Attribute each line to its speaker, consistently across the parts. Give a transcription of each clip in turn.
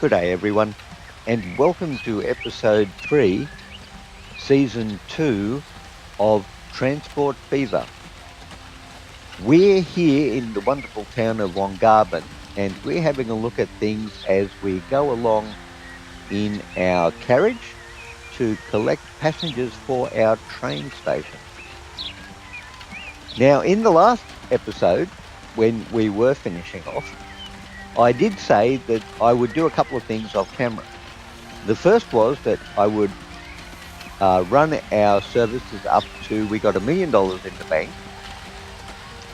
Speaker 1: Good day, everyone, and welcome to episode 3, season 2 of Transport Fever. We're here in the wonderful town of Wongarbin, and we're having a look at things as we go along in our carriage to collect passengers for our train station. Now, in the last episode, when we were finishing off, I did say that I would do a couple of things off camera. The first was that I would run our services up to, we got $1 million in the bank.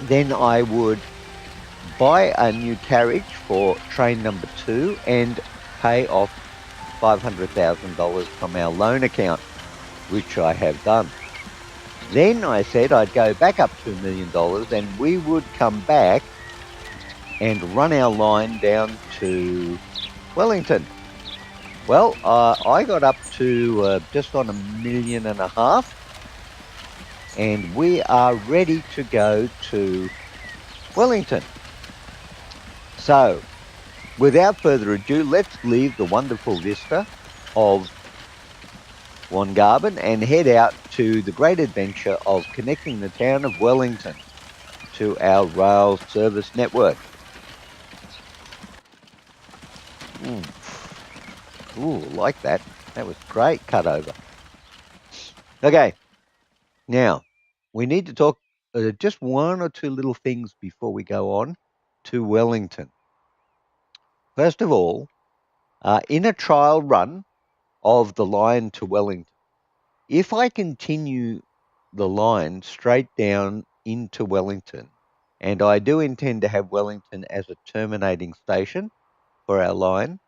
Speaker 1: Then I would buy a new carriage for train number 2 and pay off $500,000 from our loan account, which I have done. Then I said I'd go back up to $1 million and we would come back and run our line down to Wellington. Well, I got up to just on $1.5 million, and we are ready to go to Wellington. So, without further ado, let's leave the wonderful vista of Wongarbin and head out to the great adventure of connecting the town of Wellington to our rail service network. Ooh, like that. That was great cut over. Okay, now we need to talk just one or two little things before we go on to Wellington. First of all, in a trial run of the line to Wellington, if I continue the line straight down into Wellington, and I do intend to have Wellington as a terminating station for our line,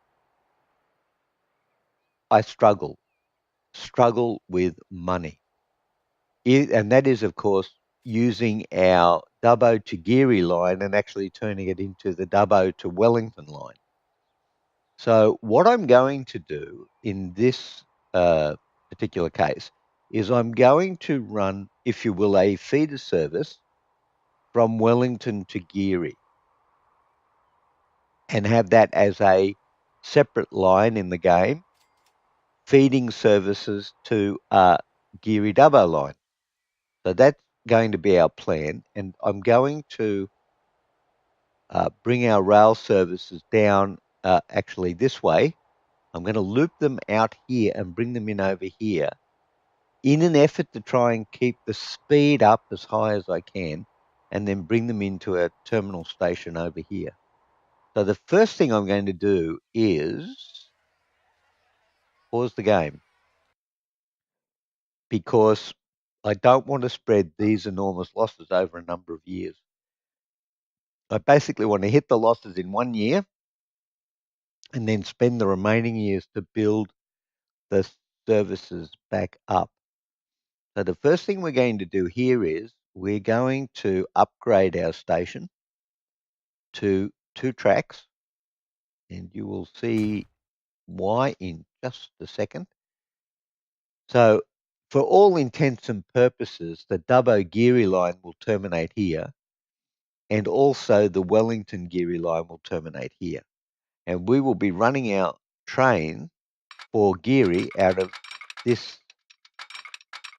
Speaker 1: I struggle with money. And that is, of course, using our Dubbo to Geary line and actually turning it into the Dubbo to Wellington line. So what I'm going to do in this particular case is I'm going to run, if you will, a feeder service from Wellington to Geary and have that as a separate line in the game, feeding services to Geary Dubbo line. So that's going to be our plan. And I'm going to bring our rail services down actually this way. I'm going to loop them out here and bring them in over here in an effort to try and keep the speed up as high as I can and then bring them into a terminal station over here. So the first thing I'm going to do is pause the game because I don't want to spread these enormous losses over a number of years. I basically want to hit the losses in 1 year and then spend the remaining years to build the services back up. So the first thing we're going to do here is we're going to upgrade our station to 2 tracks, and you will see why in just a second. So for all intents and purposes, the Dubbo Geary line will terminate here, and also the Wellington Geary line will terminate here. And we will be running our train for Geary out of this.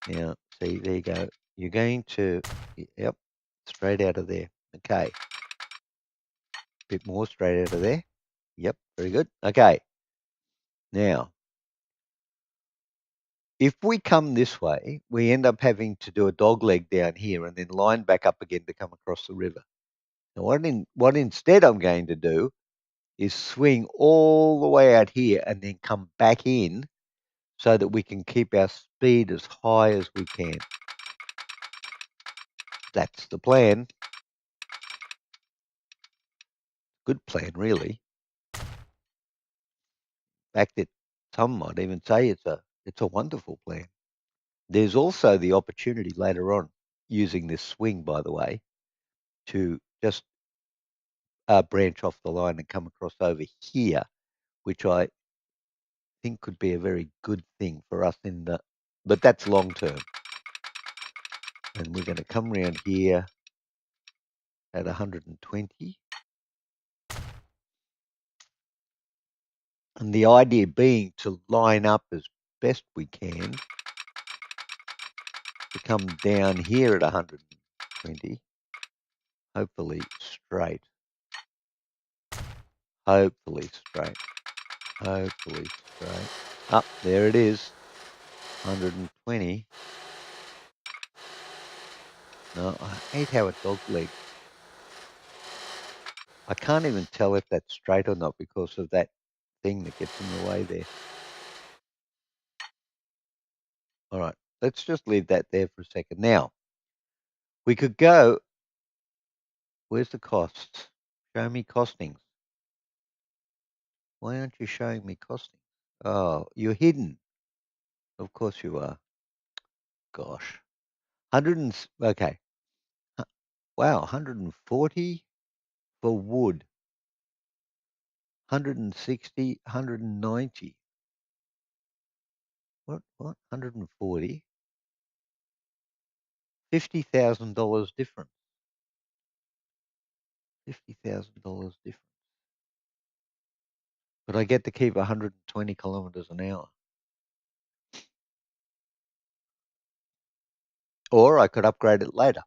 Speaker 1: Now, see, there you go. You're going to, yep, straight out of there. Okay. Bit more straight out of there. Yep, very good. Okay. Now, if we come this way, we end up having to do a dog leg down here and then line back up again to come across the river. Now, what instead I'm going to do is swing all the way out here and then come back in so that we can keep our speed as high as we can. That's the plan. Good plan, really. In fact, some might even say it's a wonderful plan. There's also the opportunity later on, using this swing, by the way, to just branch off the line and come across over here, which I think could be a very good thing for us but that's long term. And we're going to come around here at 120. And the idea being to line up as best we can to come down here at 120, hopefully straight. Hopefully straight. Hopefully straight. Up, there it is. 120. No, I hate how it dogleg. I can't even tell if that's straight or not because of that thing that gets in the way there. All right, let's just leave that there for a second. Now, we could go, where's the costs? Show me costings. Why aren't you showing me costings? Oh, you're hidden. Of course you are. Gosh. Okay. Wow, 140 for wood. 160, 190. What? 140? $50,000 difference. $50,000 difference. But I get to keep 120 kilometers an hour. Or I could upgrade it later.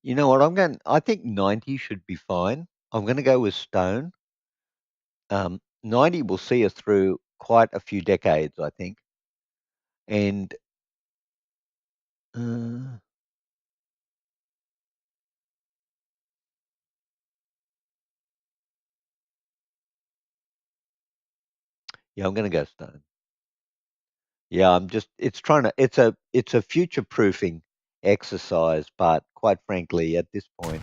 Speaker 1: You know what? I think 90 should be fine. I'm going to go with stone. 90 will see us through quite a few decades, I think. And yeah, I'm going to go stone. Yeah, it's a future proofing exercise, but quite frankly, at this point,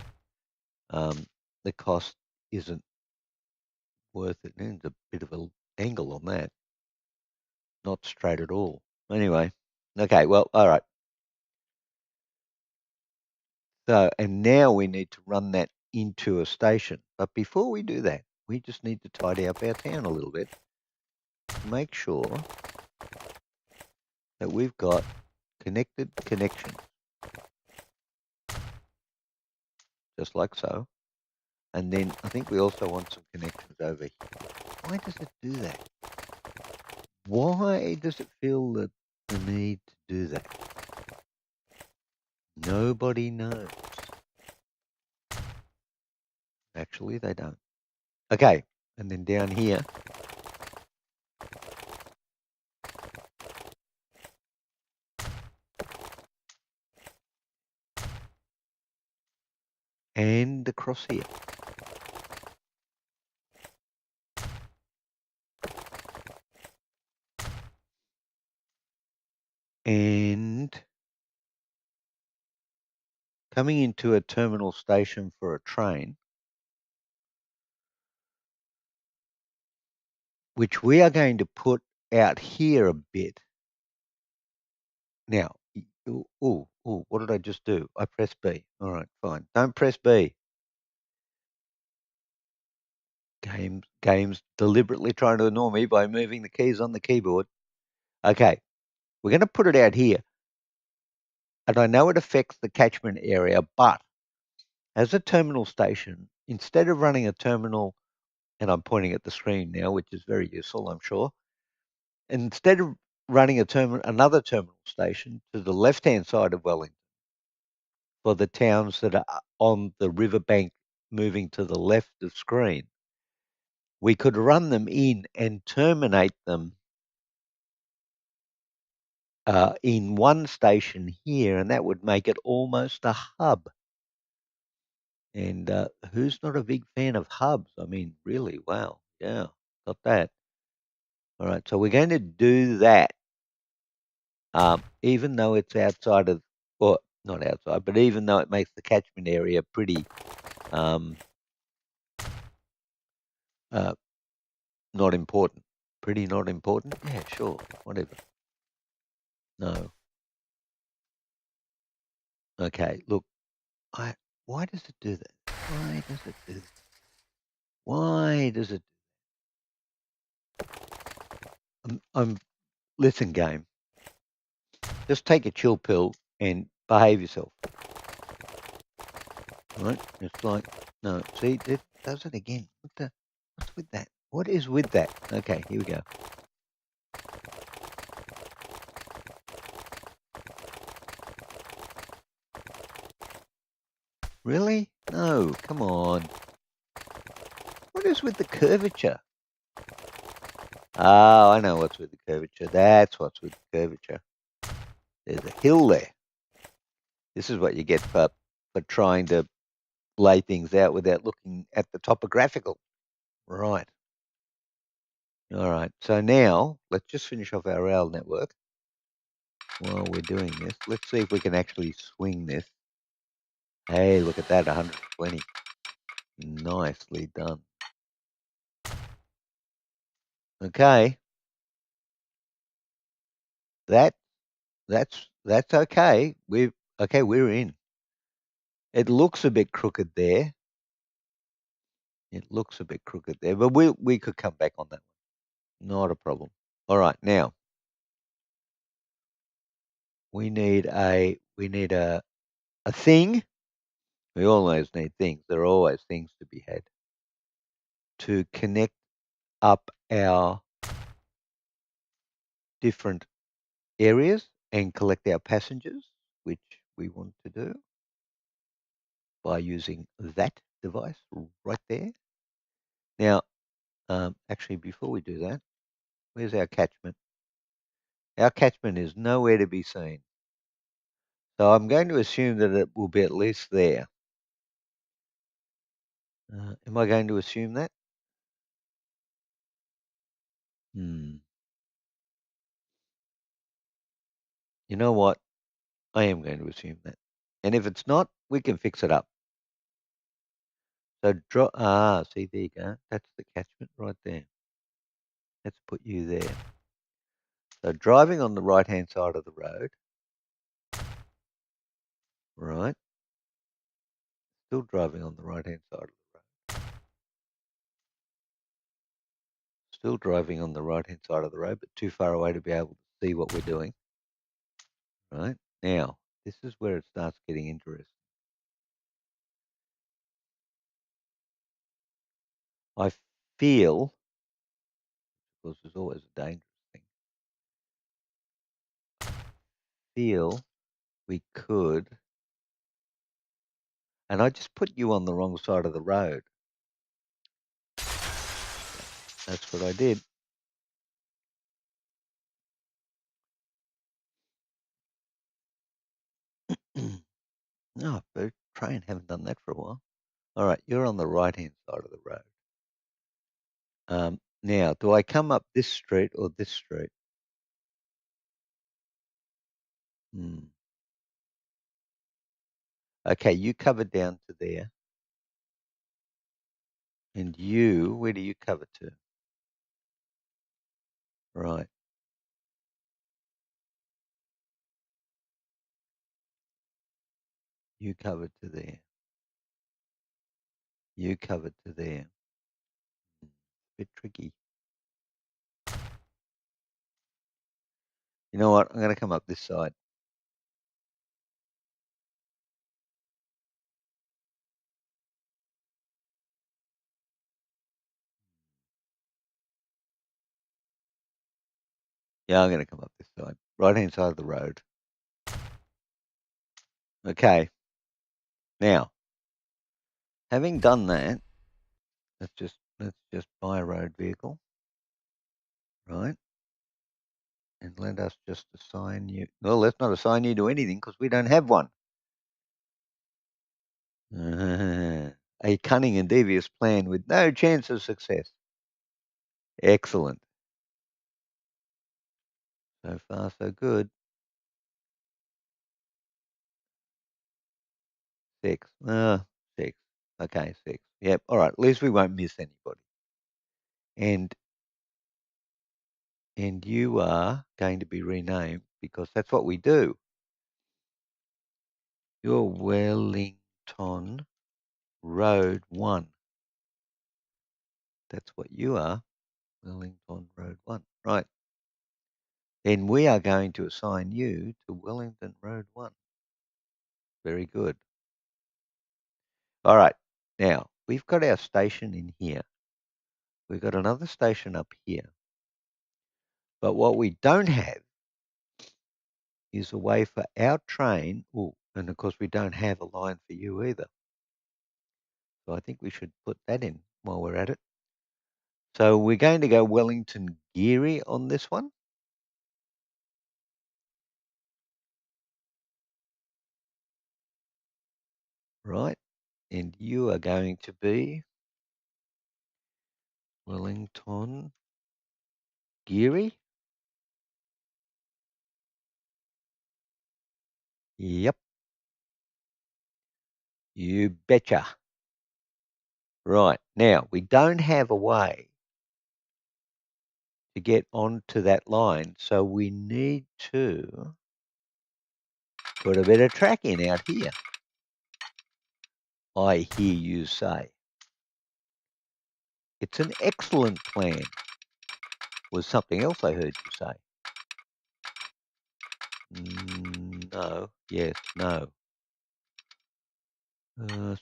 Speaker 1: the cost isn't worth it. There's a bit of an angle on that. Not straight at all. Anyway, okay, well, all right. So, and now we need to run that into a station. But before we do that, we just need to tidy up our town a little bit. Make sure that we've got connected connections. Just like so. And then I think we also want some connections over here. Why does it do that? Why does it feel the need to do that? Nobody knows. Actually, they don't. Okay, and then down here. And across here. And coming into a terminal station for a train, which we are going to put out here a bit. Now, what did I just do? I pressed B. All right, fine. Don't press B. Game's deliberately trying to annoy me by moving the keys on the keyboard. Okay, we're going to put it out here. And I know it affects the catchment area, but as a terminal station, instead of running a terminal, and I'm pointing at the screen now, which is very useful, I'm sure. Instead of running another terminal station to the left-hand side of Wellington for the towns that are on the riverbank moving to the left of screen, we could run them in and terminate them in one station here, and that would make it almost a hub. And who's not a big fan of hubs? I mean, really, wow. Yeah, got that. All right, so we're going to do that, even though it's outside of, or not outside, but even though it makes the catchment area pretty not important. Pretty not important? Yeah, sure, whatever. No. Okay, look, why does it do that? Why does it do that? Why does it? Listen, game. Just take a chill pill and behave yourself. Right? It's like No, see, it does it again. What's with that? What is with that? Okay, here we go. Really? No, come on. What is with the curvature? Oh, I know what's with the curvature. That's what's with the curvature. There's a hill there. This is what you get for trying to lay things out without looking at the topographical. Right. All right. So now let's just finish off our rail network while we're doing this. Let's see if we can actually swing this. Hey, look at that, 120. Nicely done. Okay. That that's okay. We're in. It looks a bit crooked there. It looks a bit crooked there, but we could come back on that one. Not a problem. All right, now we need a thing. We always need things. There are always things to be had to connect up our different areas and collect our passengers, which we want to do by using that device right there. Now, actually, before we do that, where's our catchment? Our catchment is nowhere to be seen. So I'm going to assume that it will be at least there. Am I going to assume that? Hmm. You know what? I am going to assume that. And if it's not, we can fix it up. So see, there you go. That's the catchment right there. Let's put you there. So driving on the right-hand side of the road, right? Still driving on the right-hand side of the road. Still driving on the right-hand side of the road, but too far away to be able to see what we're doing. Right? Now, this is where it starts getting interesting. I feel, because there's always a dangerous thing, feel we could, and I just put you on the wrong side of the road. That's what I did. No, but train, haven't done that for a while. All right, you're on the right-hand side of the road. Now, do I come up this street or this street? Hmm. Okay, you cover down to there. And you, where do you cover to? Right. You cover to there. You cover to there. Bit tricky. You know what? I'm going to come up this side. Yeah, I'm going to come up this side. Right-hand side of the road. Okay. Now, having done that, let's just buy a road vehicle, right? And let us just assign you. Well, let's not assign you to anything because we don't have one. A cunning and devious plan with no chance of success. Excellent. So far, so good. 6. 6. Okay, 6. Yep. All right. At least we won't miss anybody. And you are going to be renamed because that's what we do. You're Wellington Road 1. That's what you are. Wellington Road 1. Right. Then we are going to assign you to Wellington Road 1. Very good. All right. Now, we've got our station in here. We've got another station up here. But what we don't have is a way for our train. Oh, and of course, we don't have a line for you either. So I think we should put that in while we're at it. So we're going to go Wellington Geary on this one. Right. And you are going to be Wellington Geary. Yep. You betcha. Right. Now, we don't have a way to get onto that line, so we need to put a bit of track in out here. I hear you say. It's an excellent plan, was something else I heard you say. No, yes, no.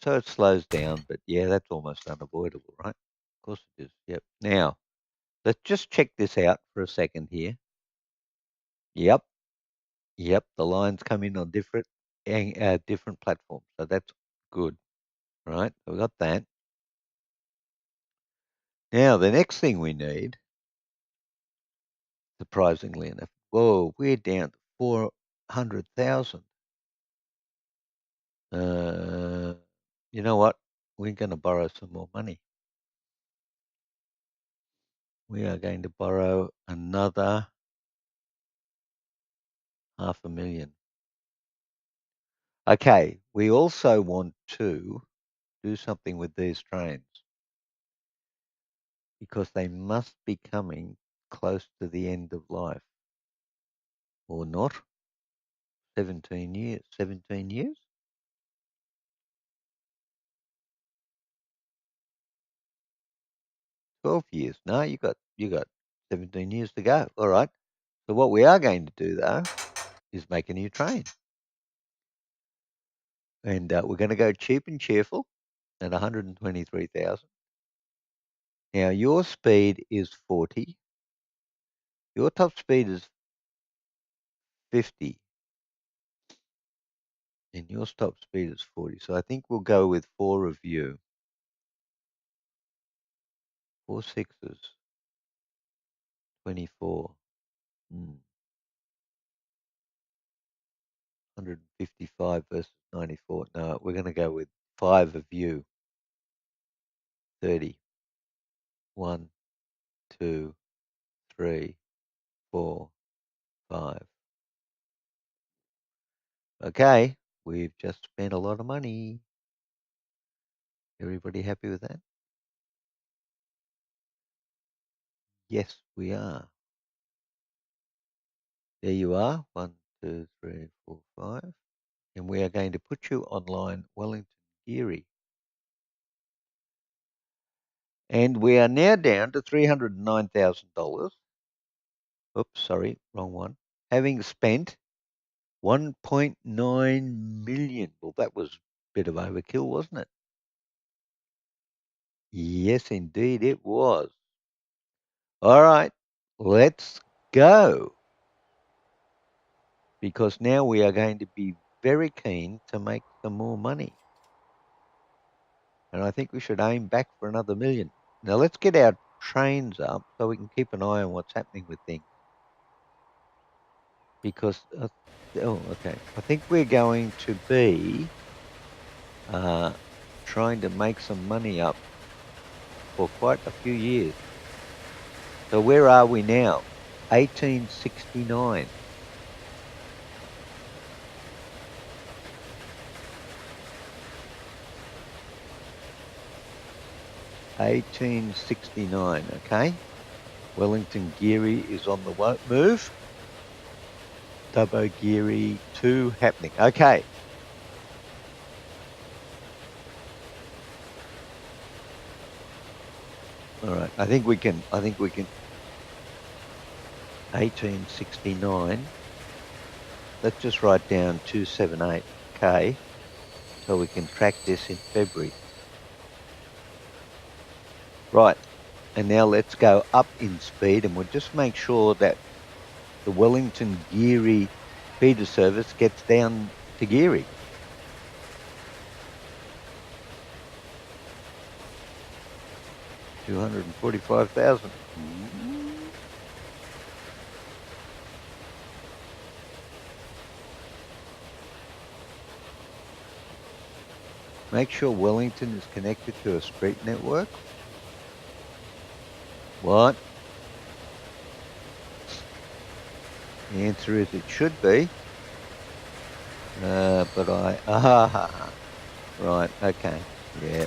Speaker 1: So it slows down, but yeah, that's almost unavoidable, right? Of course it is, yep. Now, let's just check this out for a second here. Yep, yep, the lines come in on different platforms, so that's good, right? We got that. Now, the next thing we need, surprisingly enough, whoa, we're down to 400,000. You know what? We're going to borrow some more money. We are going to borrow another 500,000. Okay, we also want to do something with these trains because they must be coming close to the end of life. Or not. 17 years. 17 years? 12 years. No, you got 17 years to go. All right. So what we are going to do though is make a new train. And we're going to go cheap and cheerful at 123,000. Now your speed is 40. Your top speed is 50. And your top speed is 40. So I think we'll go with 4 of you. 4 sixes. 24. 155 versus 94. No, we're going to go with 5 of you. 30. 1, 2, 3, 4, 5. Okay, we've just spent a lot of money. Everybody happy with that? Yes, we are. There you are. 1, 2, 3, 4, 5. And we are going to put you on line Wellington Geary. And we are now down to $309,000. Oops, sorry, wrong one. Having spent 1.9 million. Well, that was a bit of overkill, wasn't it? Yes, indeed it was. All right, let's go. Because now we are going to be very keen to make some more money. And I think we should aim back for another million. Now let's get our trains up so we can keep an eye on what's happening with things. Because, okay, I think we're going to be trying to make some money up for quite a few years. So where are we now? 1869. Okay. Wellington Geary is on the move. Dubbo Geary 2 happening. Okay. All right. I think we can 1869. Let's just write down 278K so we can track this in February. Right. And now let's go up in speed, and we'll just make sure that the Wellington Geary feeder service gets down to Geary. $245,000. Make sure Wellington is connected to a street network. What? The answer is it should be. But right, okay, yeah.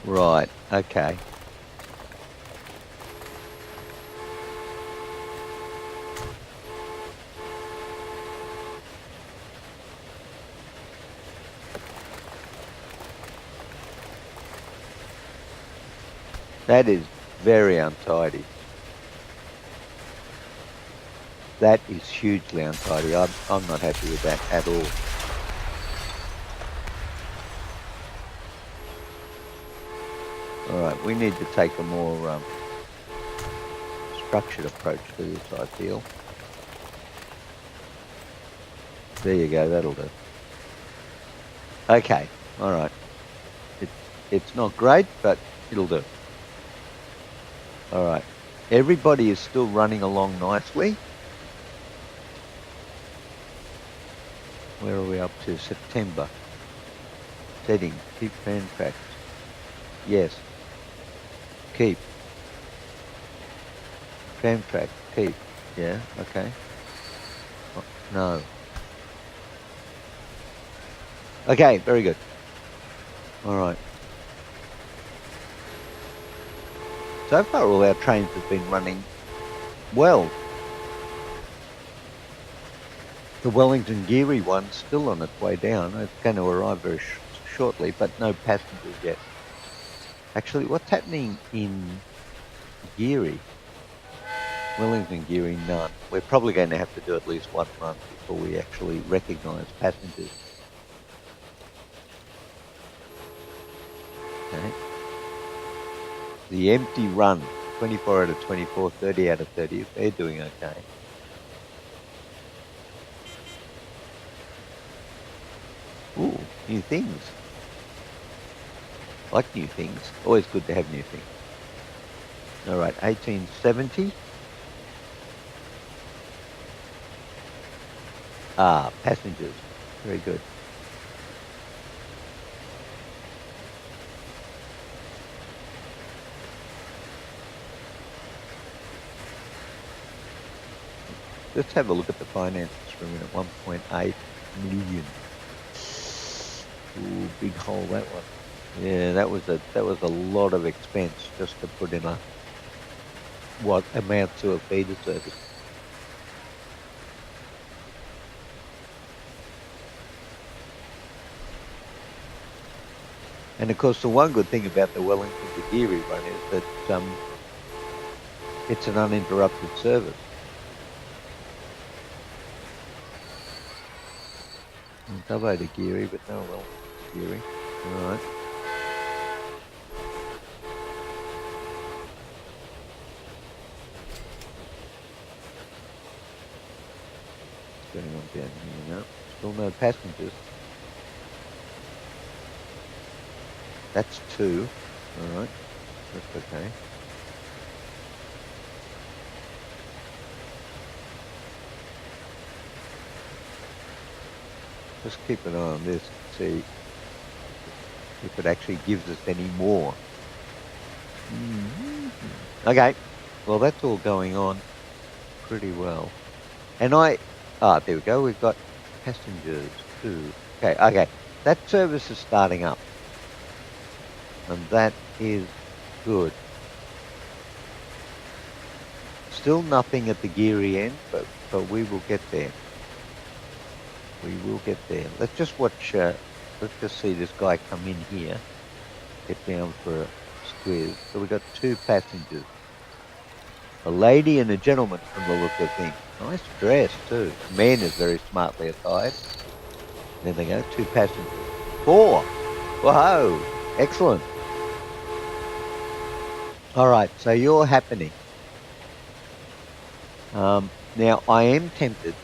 Speaker 1: Right, okay. That is very untidy. That is hugely untidy. I'm not happy with that at all. All right, we need to take a more structured approach to this, I feel. There you go, that'll do. Okay, all right. It's not great, but it'll do. All right. Everybody is still running along nicely. Where are we up to? September. Settings. Keep fan tracks. Yes. Keep. Tram track. Keep. Yeah, okay. Oh, no. Okay, very good. All right. So far, all our trains have been running well. The Wellington Geary one's still on its way down. It's going to arrive very shortly, but no passengers yet. Actually, what's happening in Geary? Wellington Geary, none. We're probably going to have to do at least one run before we actually recognise passengers. Okay. The empty run, 24 out of 24, 30 out of 30, they're doing okay. Ooh, new things. Like new things. Always good to have new things. All right, 1870. Passengers. Very good. Let's have a look at the finances for a minute. 1.8 million. Ooh, big hole, that one. Yeah, that was a lot of expense just to put in what amounts to a feeder service. And of course, the one good thing about the Wellington to Geary run is that it's an uninterrupted service. Dubbo to Geary, but no Wellington to Geary. All right. What's going on down here? No, still no passengers. That's 2. All right. That's okay. Just keep an eye on this and see if it actually gives us any more. Okay, well that's all going on pretty well. And there we go, we've got passengers too. Okay, that service is starting up. And that is good. Still nothing at the Geary end, but we will get there. We will get there. Let's just watch, let's just see this guy come in here, get down for a squeeze. So we've got 2 passengers. A lady and a gentleman from the look of things. Nice dress too. The man is very smartly attired. There they go, 2 passengers. 4. Whoa, excellent. All right, so you're happening. Now, I am tempted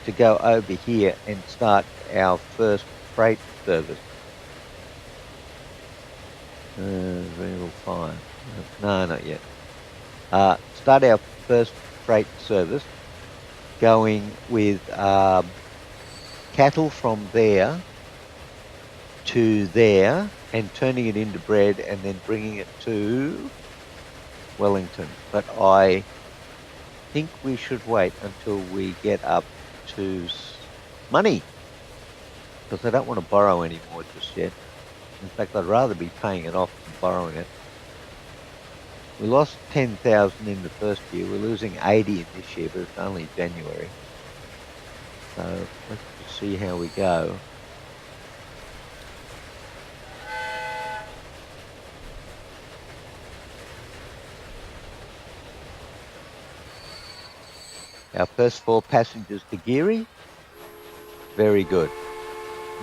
Speaker 1: to go over here and start our first freight service. Renal 5. No, not yet. Start our first freight service going with cattle from there to there and turning it into bread and then bringing it to Wellington. But I think we should wait until we get up to money, because I don't want to borrow any more just yet. In fact, I'd rather be paying it off than borrowing it. We lost 10,000 in the first year. We're losing 80 in this year, but it's only January. So let's just see how we go. Our first 4 passengers to Geary. Very good.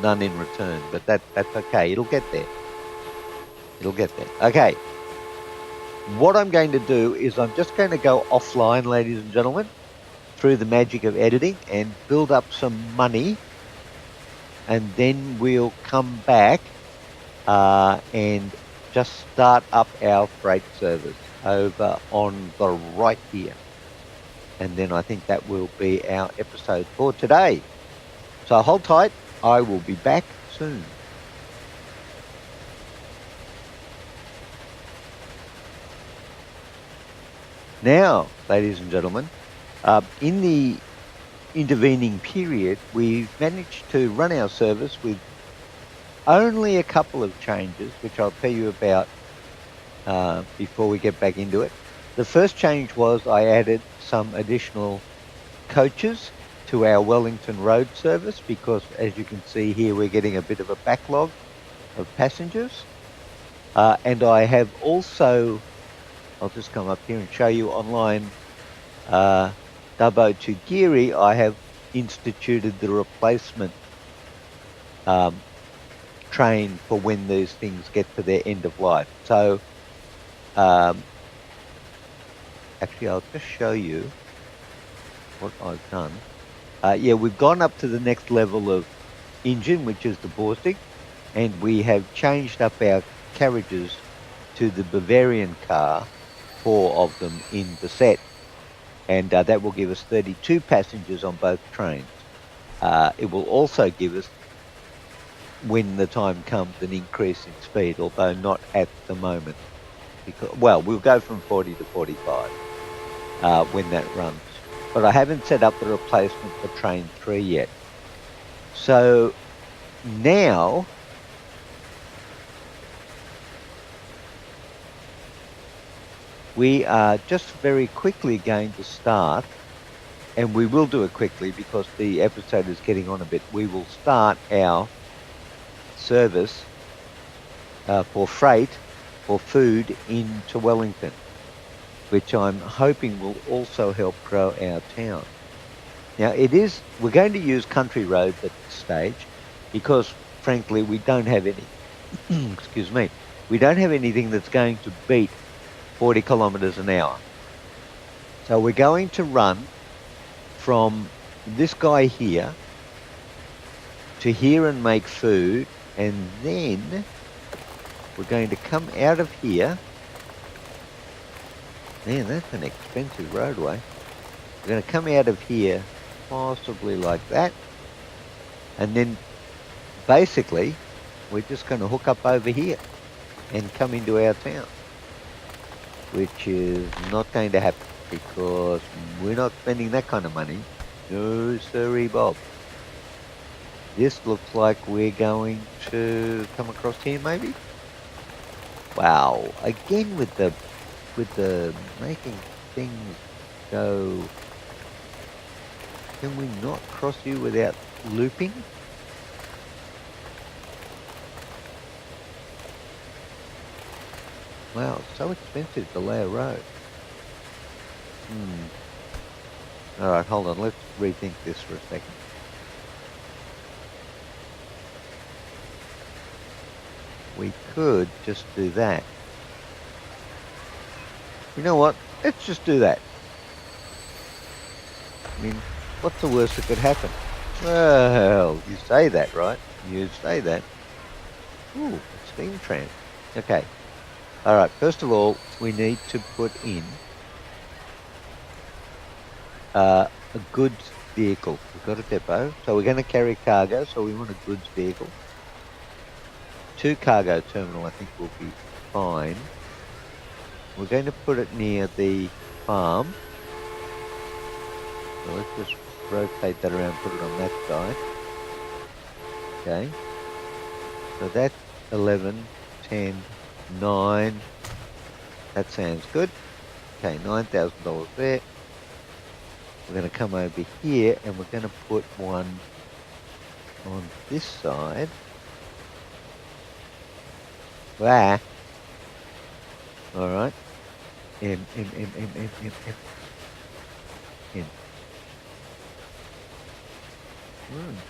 Speaker 1: None in return, but that's okay. It'll get there. It'll get there. Okay. What I'm going to do is I'm just going to go offline, ladies and gentlemen, through the magic of editing and build up some money. And then we'll come back and just start up our freight service over on the right here. And then I think that will be our episode for today. So hold tight. I will be back soon. Now, ladies and gentlemen, in the intervening period, we've managed to run our service with only a couple of changes, which I'll tell you about before we get back into it. The first change was I added some additional coaches to our Wellington road service because, as you can see here, we're getting a bit of a backlog of passengers. And I have also, I'll just come up here and show you online, Dubbo to Geary, I have instituted the replacement train for when these things get to their end of life. So, actually, I'll just show you what I've done. Yeah, we've gone up to the next level of engine, which is the Borsig, and we have changed up our carriages to the Bavarian car, 4 of them in the set, and that will give us 32 passengers on both trains. It will also give us, when the time comes, an increase in speed, although not at the moment. Because, well, we'll go from 40 to 45 when that runs. But I haven't set up the replacement for train 3 yet. So now we are just very quickly going to start, and we will do it quickly because the episode is getting on a bit. We will start our service for freight, for food into Wellington, which I'm hoping will also help grow our town. Now, we're going to use country roads at this stage because, frankly, we don't have any, excuse me, we don't have anything that's going to beat 40 kilometres an hour. So we're going to run from this guy here to here and make food, and then we're going to come out of here. Man, that's an expensive roadway. We're going to come out of here, possibly like that. And then, basically, we're just going to hook up over here and come into our town. Which is not going to happen because we're not spending that kind of money. No, sorry, Bob. This looks like we're going to come across here, maybe? Wow, again with the making things go. Can we not cross you without looping? Wow, it's so expensive to lay a road. All right, hold on. Let's rethink this for a second. We could just do that. You know what? Let's just do that. I mean, what's the worst that could happen? Well, you say that, right? You say that. Ooh, a steam tram. Okay. All right. First of all, we need to put in a goods vehicle. We've got a depot, so we're going to carry cargo, so we want a goods vehicle. 2 cargo terminal, I think, will be fine. We're going to put it near the farm. So let's just rotate that around, put it on that side. Okay. So that's 11, 10, 9. That sounds good. Okay, $9,000 there. We're going to come over here and we're going to put one on this side. Wow. All right. In.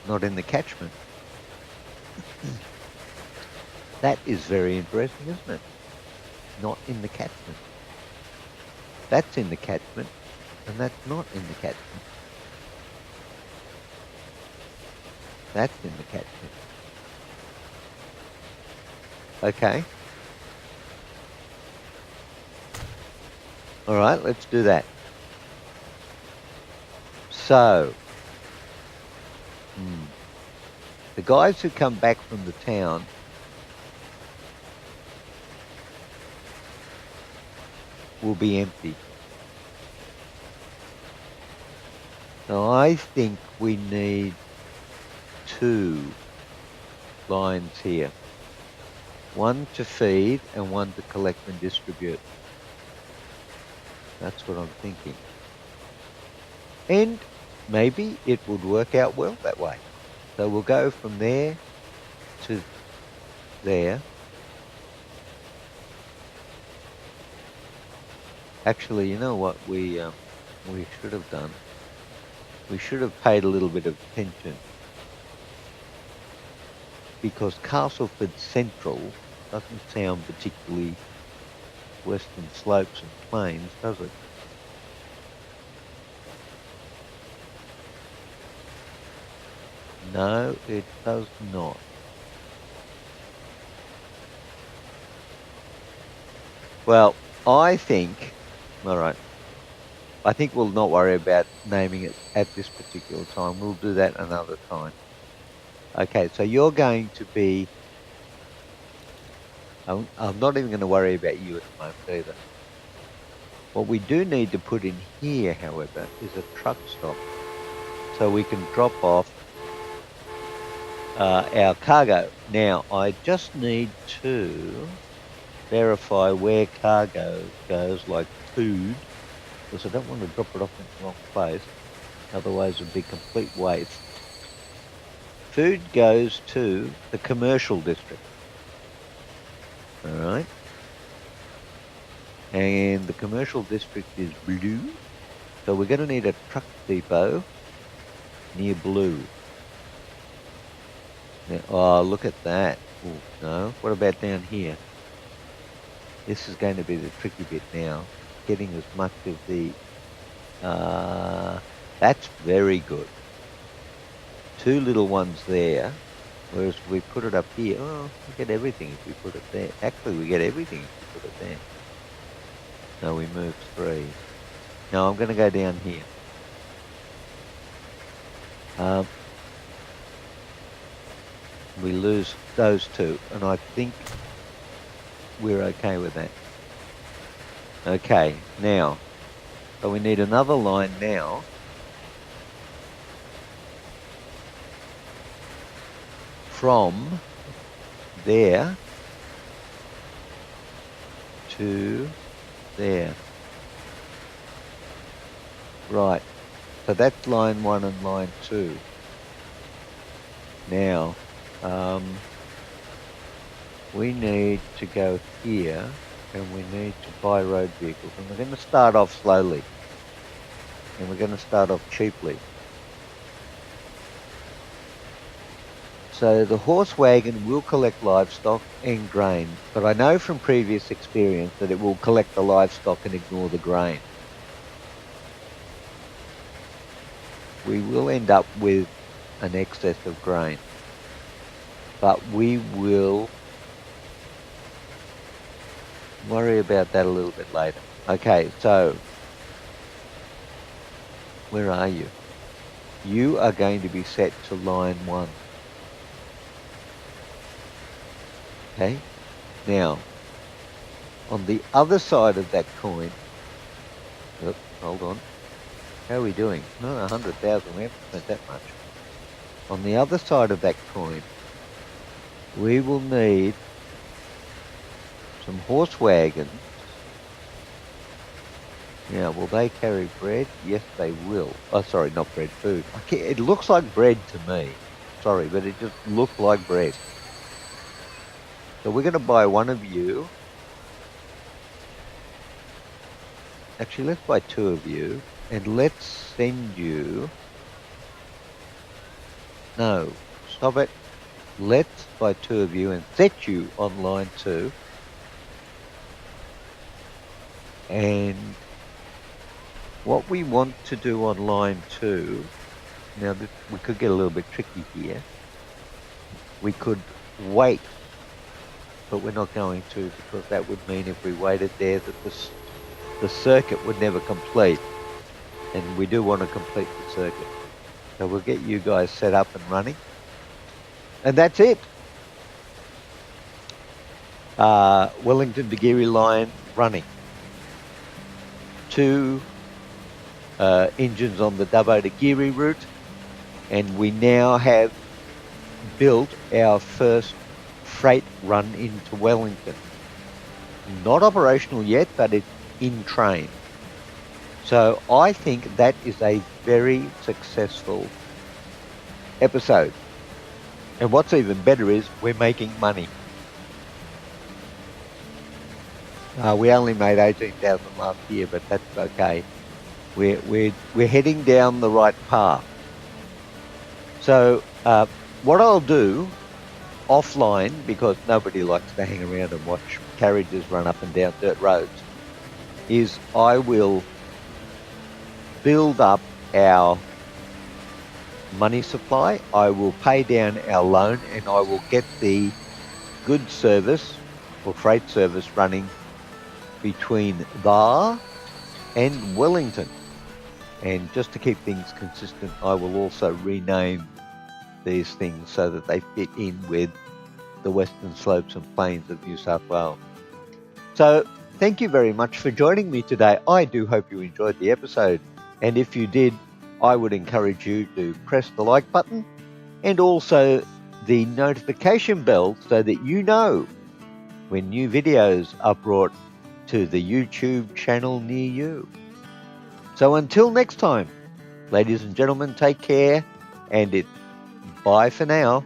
Speaker 1: Not in the catchment. That is very interesting, isn't it? Not in the catchment. That's in the catchment, and that's not in the catchment. That's in the catchment. Okay. All right, let's do that. So, the guys who come back from the town will be empty. So I think we need 2 lines here. One to feed and one to collect and distribute. That's what I'm thinking. And maybe it would work out well that way. So we'll go from there to there. Actually, you know what we should have done? We should have paid a little bit of attention, because Castleford Central doesn't sound particularly Western Slopes and Plains, does it? No, it does not. Well, I think, all right, I think we'll not worry about naming it at this particular time. We'll do that another time. Okay, so you're going to be, I'm not even going to worry about you at the moment either. What we do need to put in here, however, is a truck stop, so we can drop off our cargo. Now, I just need to verify where cargo goes, like food, because I don't want to drop it off in the wrong place. Otherwise, it would be complete waste. Food goes to the commercial district. All right. And the commercial district is blue. So we're going to need a truck depot near blue. Now, oh, look at that. Ooh, no. What about down here? This is going to be the tricky bit now. Getting as much of the... that's very good. 2 little ones there. Whereas if we put it up here, oh, we get everything if we put it there. Actually, we get everything if we put it there. No, we move 3. Now I'm going to go down here. We lose those 2, and I think we're okay with that. Okay, now, so we need another line now. From there to there. Right. So that's line 1 and line 2. Now, we need to go here and we need to buy road vehicles. And we're going to start off slowly. and we're going to start off cheaply. So the horse wagon will collect livestock and grain, but I know from previous experience that it will collect the livestock and ignore the grain. We will end up with an excess of grain, but we will worry about that a little bit later. Okay, so where are you? You are going to be set to line 1. Okay, now on the other side of that coin, hold on, how are we doing? Not 100,000, we haven't spent that much. On the other side of that coin, we will need some horse wagons. Now, will they carry bread? Yes, they will. Oh, sorry, not bread, food. It looks like bread to me. Sorry, but it just looked like bread. So we're going to buy one of you. Actually, let's buy 2 of you. And let's send you... No, stop it. Let's buy 2 of you and set you on line 2. And what we want to do on line 2... Now, we could get a little bit tricky here. We could wait, but we're not going to, because that would mean if we waited there that the circuit would never complete, and we do want to complete the circuit. So we'll get you guys set up and running, and that's it. Wellington to Geary line running. 2 engines on the Dubbo to Geary route, and we now have built our first freight run into Wellington. Not operational yet, but it's in train. So I think that is a very successful episode. And what's even better is we're making money. We only made 18,000 last year, but that's okay. We're heading down the right path. So what I'll do offline, because nobody likes to hang around and watch carriages run up and down dirt roads, is I will build up our money supply. I will pay down our loan, and I will get the goods service or freight service running between Bar and Wellington. And just to keep things consistent, I will also rename these things so that they fit in with the western slopes and plains of New South Wales. So thank you very much for joining me today. I do hope you enjoyed the episode, and if you did, I would encourage you to press the like button and also the notification bell so that you know when new videos are brought to the YouTube channel near you. So until next time, ladies and gentlemen, take care, and it's bye for now.